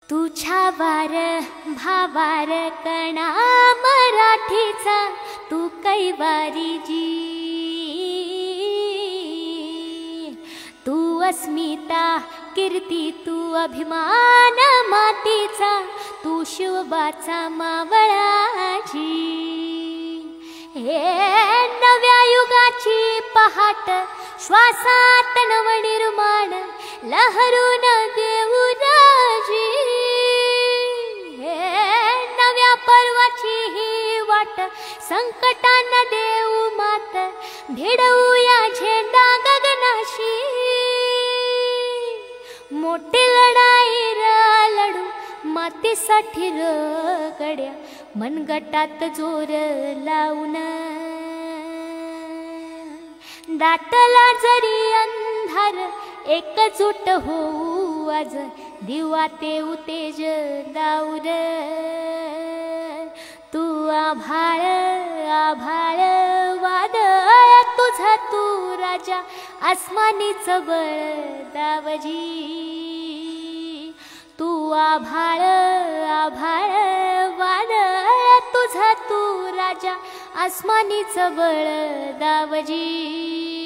तुझ्या वार भावार कणा मराठीचा तू कैवारी जी। तू अस्मिता कीर्ती तू अभिमान मातीचा तू शिवबाचा मावळाजी। हे नव्या युगाची पहाट श्वासात नवनिर्माण लहरून देऊ राजी। हे नव्या पर्वाची ही वाट संकटांना देऊ मात भिडवूया झेंडा गगनाशी। मोठी लढाई लढू मातीसाठी गड्या मनगटात जोर लावून। दाटला जरी अंधार एकजूट होऊ आज दिवा ते उतेज दाऊर। तू आभाळ आभाळ वादळ तुझा तू राजा आसमानीच बळ दावजी। तू आभाळ आभाळ वादळ तुझा तू राजा आसमानीच बळ दावजी।